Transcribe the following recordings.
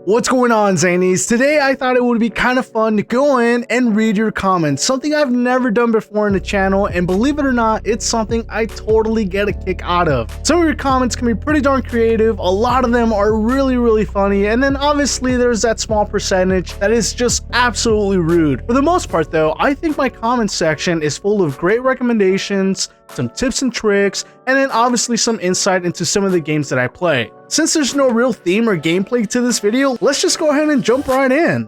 What's going on, Zanies? Today I thought it would be kind of fun to go in and read your comments, something I've never done before in the channel, and believe it or not, it's something I totally get a kick out of. Some of your comments can be pretty darn creative, a lot of them are really funny, and then obviously there's that small percentage that is just absolutely rude. For the most part though, I think my comment section is full of great recommendations, some tips and tricks, and then obviously some insight into some of the games that I play. Since there's no real theme or gameplay to this video, let's just go ahead and jump right in.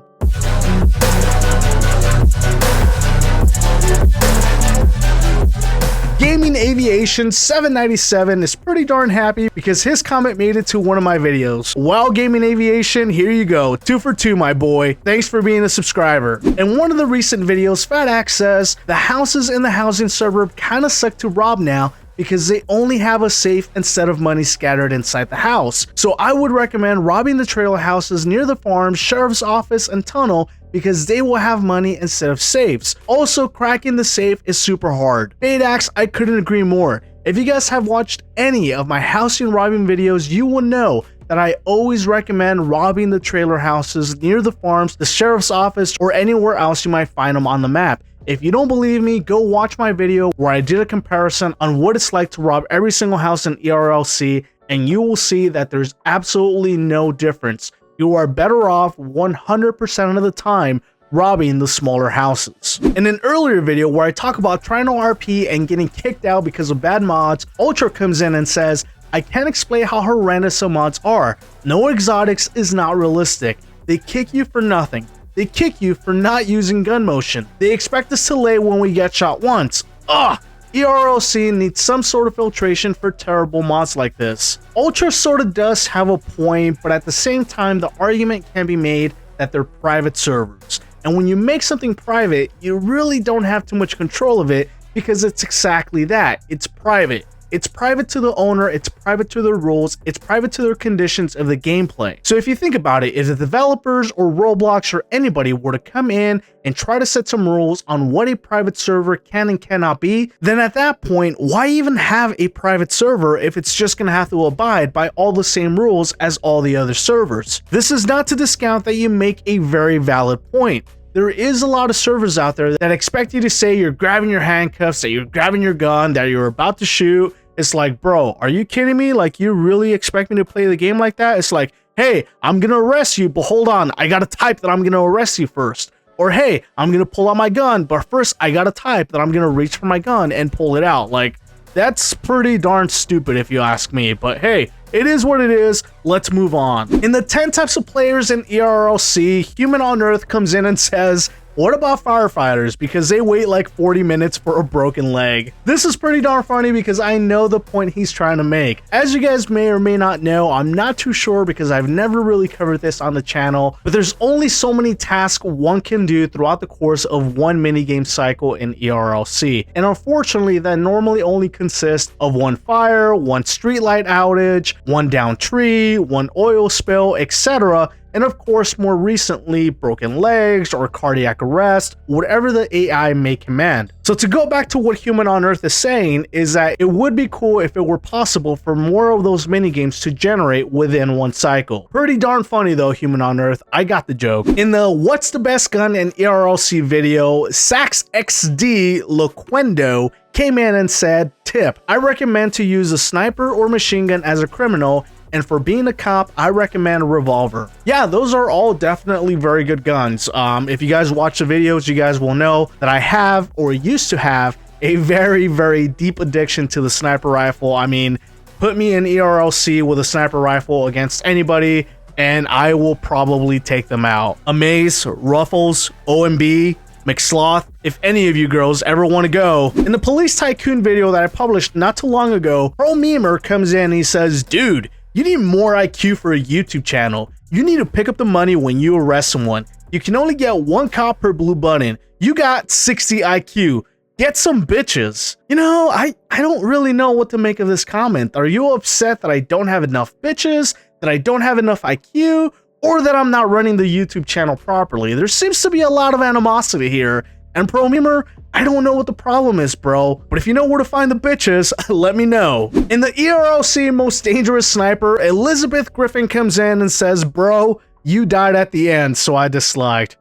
Gaming Aviation 797 is pretty darn happy because his comment made it to one of my videos. Well, Gaming Aviation, here you go. 2 for 2, my boy. Thanks for being a subscriber. In one of the recent videos, Fat Axe says, the houses in the housing suburb kinda suck to rob now because they only have a safe instead of money scattered inside the house. So I would recommend robbing the trailer houses near the farm, sheriff's office, and tunnel because they will have money instead of safes. Also, cracking the safe is super hard. Baydax, I couldn't agree more. If you guys have watched any of my housing robbing videos, you will know that I always recommend robbing the trailer houses near the farms, the sheriff's office, or anywhere else you might find them on the map. If you don't believe me, go watch my video where I did a comparison on what it's like to rob every single house in ERLC, and you will see that there's absolutely no difference. You are better off 100% of the time robbing the smaller houses. In an earlier video where I talk about trying to RP and getting kicked out because of bad mods, Ultra comes in and says, I can't explain how horrendous some mods are. No exotics is not realistic. They kick you for nothing. They kick you for not using gun motion. They expect us to lay when we get shot once. Ugh! ERLC needs some sort of filtration for terrible mods like this. Ultra sort of does have a point, but at the same time, the argument can be made that they're private servers. And when you make something private, you really don't have too much control of it because it's exactly that. It's private. It's private to the owner, it's private to their rules, it's private to their conditions of the gameplay. So if you think about it, if the developers or Roblox or anybody were to come in and try to set some rules on what a private server can and cannot be, then at that point, why even have a private server if it's just gonna have to abide by all the same rules as all the other servers? This is not to discount that you make a very valid point. There is a lot of servers out there that expect you to say you're grabbing your handcuffs, that you're grabbing your gun, that you're about to shoot. It's like, bro, are you kidding me? Like, you really expect me to play the game like that? It's like, hey, I'm gonna arrest you, but hold on, I gotta type that I'm gonna arrest you first. Or hey, I'm gonna pull out my gun, but first I gotta type that I'm gonna reach for my gun and pull it out. Like, that's pretty darn stupid if you ask me, but hey, it is what it is. Let's move on. In the 10 types of players in ERLC, Human on Earth comes in and says, what about firefighters? Because they wait like 40 minutes for a broken leg. This is pretty darn funny because I know the point he's trying to make. As you guys may or may not know, I'm not too sure because I've never really covered this on the channel, but there's only so many tasks one can do throughout the course of one minigame cycle in ERLC. And unfortunately, that normally only consists of one fire, one streetlight outage, one down tree, one oil spill, etc. And of course, more recently, broken legs or cardiac arrest, whatever the AI may command. So to go back to what Human on Earth is saying is that it would be cool if it were possible for more of those minigames to generate within one cycle. Pretty darn funny though, Human on Earth, I got the joke. In the What's the Best Gun in ERLC video, Sax XD Loquendo came in and said, tip, I recommend to use a sniper or machine gun as a criminal, and for being a cop, I recommend a revolver. Yeah, those are all definitely very good guns. If you guys watch the videos, you guys will know that I have, or used to have, a very deep addiction to the sniper rifle. I mean, put me in ERLC with a sniper rifle against anybody, and I will probably take them out. Amaze, Ruffles, OMB, McSloth, if any of you girls ever want to go. In the Police Tycoon video that I published not too long ago, Pro Memer comes in and he says, dude, you need more IQ for a YouTube channel. You need to pick up the money when you arrest someone. You can only get 1 cop per blue button. You got 60 IQ. Get some bitches. You know, I don't really know what to make of this comment. Are you upset that I don't have enough bitches? That I don't have enough IQ? Or that I'm not running the YouTube channel properly? There seems to be a lot of animosity here. And Pro Memer, I don't know what the problem is, bro, but if you know where to find the bitches, let me know. In the ERLC Most Dangerous Sniper, Elizabeth Griffin comes in and says, bro, You died at the end, so I disliked.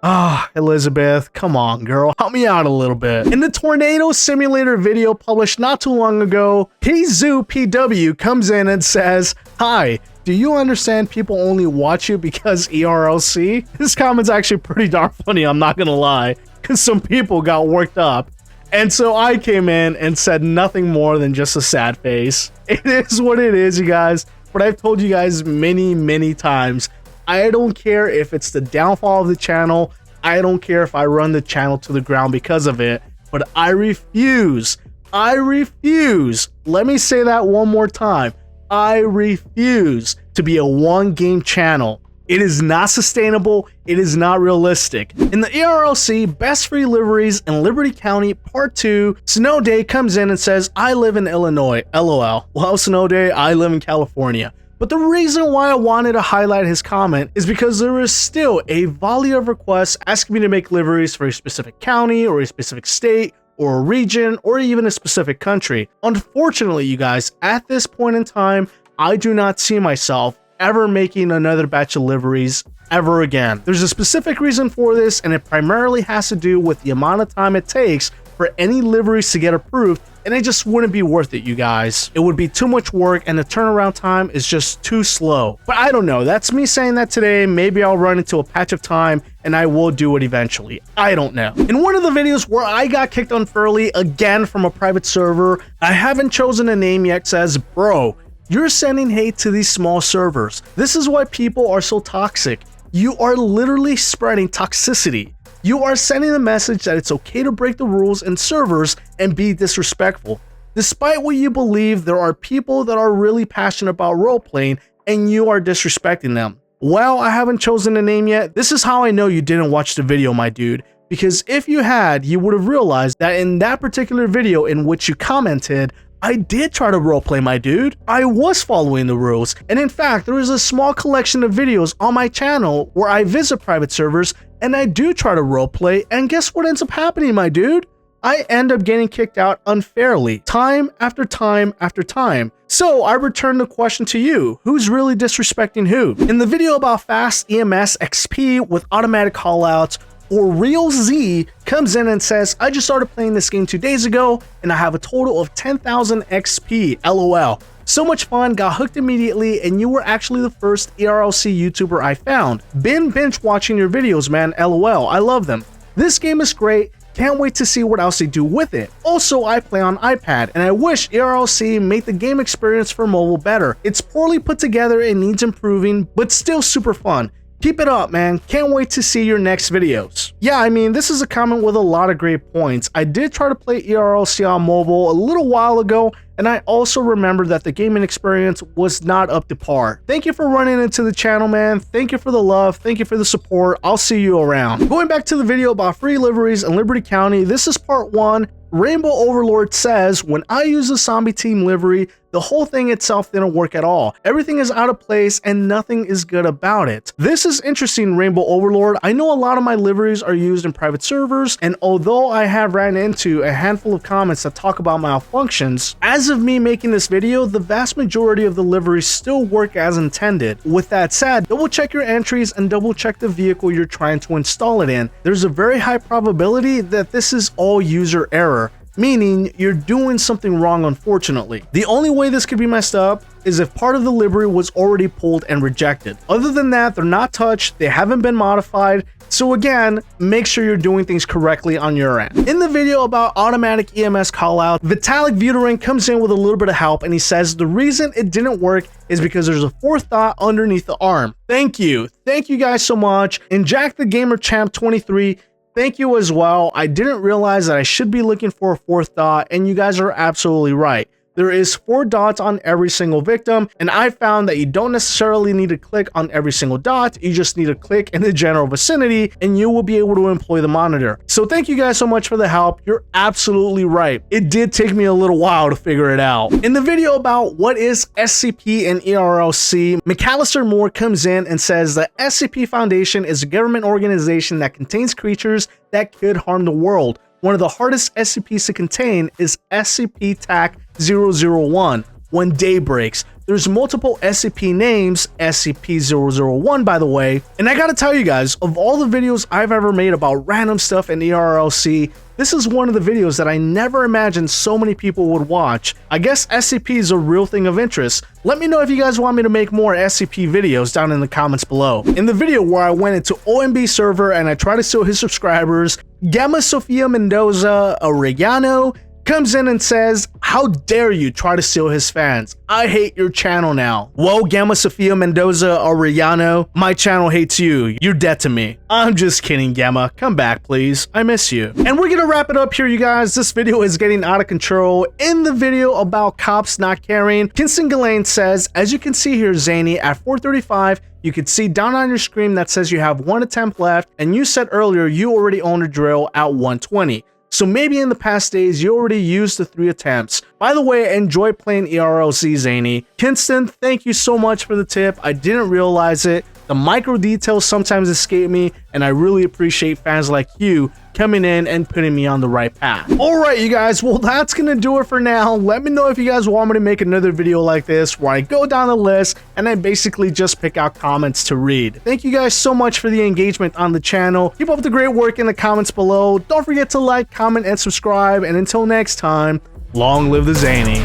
Ah, Elizabeth, come on, girl, help me out a little bit. In the tornado simulator video published not too long ago, JesusPW comes in and says, "Hi, do you understand people only watch you because ERLC?" This comment's actually pretty darn funny, I'm not gonna lie, because some people got worked up. And so I came in and said nothing more than just a sad face. It is what it is, you guys. But I've told you guys many times, I don't care if it's the downfall of the channel. I don't care if I run the channel to the ground because of it. But I refuse. Let me say that one more time. I refuse to be a one-game channel. It is not sustainable. It is not realistic. In the ERLC Best Free Liveries in Liberty County Part 2, SnowDay comes in and says, "I live in Illinois, LOL. Well, SnowDay, I live in California." But the reason why I wanted to highlight his comment is because there is still a volley of requests asking me to make liveries for a specific county or a specific state or a region or even a specific country. Unfortunately, you guys, at this point in time, I do not see myself ever making another batch of liveries ever again. There's a specific reason for this, and it primarily has to do with the amount of time it takes for any liveries to get approved, and it just wouldn't be worth it, you guys. It would be too much work, and the turnaround time is just too slow. But I don't know, that's me saying that today. Maybe I'll run into a patch of time and I will do it eventually. I don't know. In one of the videos where I got kicked unfairly again from a private server, I haven't chosen a name yet, says, "Bro, you're sending hate to these small servers. This is why people are so toxic. You are literally spreading toxicity. You are sending the message that it's okay to break the rules in servers and be disrespectful. Despite what you believe, there are people that are really passionate about role-playing and you are disrespecting them." Well, I haven't chosen a name yet. This is how I know you didn't watch the video, my dude. Because if you had, you would have realized that in that particular video in which you commented, I did try to roleplay, my dude. I was following the rules, and in fact, there is a small collection of videos on my channel where I visit private servers and I do try to roleplay, and guess what ends up happening, my dude? I end up getting kicked out unfairly, time after time after time. So I return the question to you, who's really disrespecting who? In the video about fast EMS XP with automatic callouts, OrealZ comes in and says, "I just started playing this game 2 days ago and I have a total of 10,000 XP, LOL. So much fun, got hooked immediately, and you were actually the first ERLC YouTuber I found. Been binge watching your videos, man, LOL, I love them. This game is great, can't wait to see what else they do with it. Also, I play on iPad, and I wish ERLC made the game experience for mobile better. It's poorly put together and needs improving, but still super fun. Keep it up, man. Can't wait to see your next videos." Yeah, I mean, this is a comment with a lot of great points. I did try to play ERLC on mobile a little while ago, and I also remember that the gaming experience was not up to par. Thank you for running into the channel, man. Thank you for the love. Thank you for the support. I'll see you around. Going back to the video about free liveries in Liberty County, this is part 1. RainbowOverlord says, "When I use a zombie team livery, the whole thing itself didn't work at all. Everything is out of place and nothing is good about it." This is interesting, RainbowOverlord. I know a lot of my liveries are used in private servers, and although I have ran into a handful of comments that talk about malfunctions, as of me making this video, the vast majority of the liveries still work as intended. With that said, double check your entries and double check the vehicle you're trying to install it in. There's a very high probability that this is all user error, meaning you're doing something wrong, unfortunately. The only way this could be messed up is if part of the livery was already pulled and rejected. Other than that, they're not touched, they haven't been modified, so again, make sure you're doing things correctly on your end. In the video about automatic EMS callout, VitalikVeteran comes in with a little bit of help, and he says the reason it didn't work is because there's a 4th dot underneath the arm. Thank you guys so much. And Jack the Gamer Champ 23, thank you as well. I didn't realize that I should be looking for a 4th dot, and you guys are absolutely right. There is 4 dots on every single victim, and I found that you don't necessarily need to click on every single dot, you just need to click in the general vicinity, and you will be able to employ the monitor. So thank you guys so much for the help, you're absolutely right. It did take me a little while to figure it out. In the video about what is SCP and ERLC, McAllister Moore comes in and says the SCP Foundation is a government organization that contains creatures that could harm the world. One of the hardest SCPs to contain is SCP-TAC-001. When day breaks, there's multiple SCP names, SCP-001 by the way, and I gotta tell you guys, of all the videos I've ever made about random stuff in ERLC, this is one of the videos that I never imagined so many people would watch. I guess SCP is a real thing of interest. Let me know if you guys want me to make more SCP videos down in the comments below. In the video where I went into OMB server and I tried to steal his subscribers, Gamma Sofia Mendoza Origano comes in and says, "How dare you try to steal his fans? I hate your channel now." Whoa, Gamma Sofia Mendoza Orellano, my channel hates you. You're dead to me. I'm just kidding, Gamma. Come back, please. I miss you. And we're gonna wrap it up here, you guys. This video is getting out of control. In the video about cops not caring, Kinston Gillane says, as you can see here, Zany, at 4:35, you can see down on your screen that says you have 1 attempt left, and you said earlier you already own a drill at 120. So maybe in the past days, you already used the 3 attempts. By the way, enjoy playing ERLC, Zany. Kinston, thank you so much for the tip. I didn't realize it. The micro details sometimes escape me, and I really appreciate fans like you coming in and putting me on the right path. Alright, you guys, well, that's gonna do it for now. Let me know if you guys want me to make another video like this where I go down the list and I basically just pick out comments to read. Thank you guys so much for the engagement on the channel. Keep up the great work in the comments below. Don't forget to like, comment, and subscribe. And until next time, long live the Zany.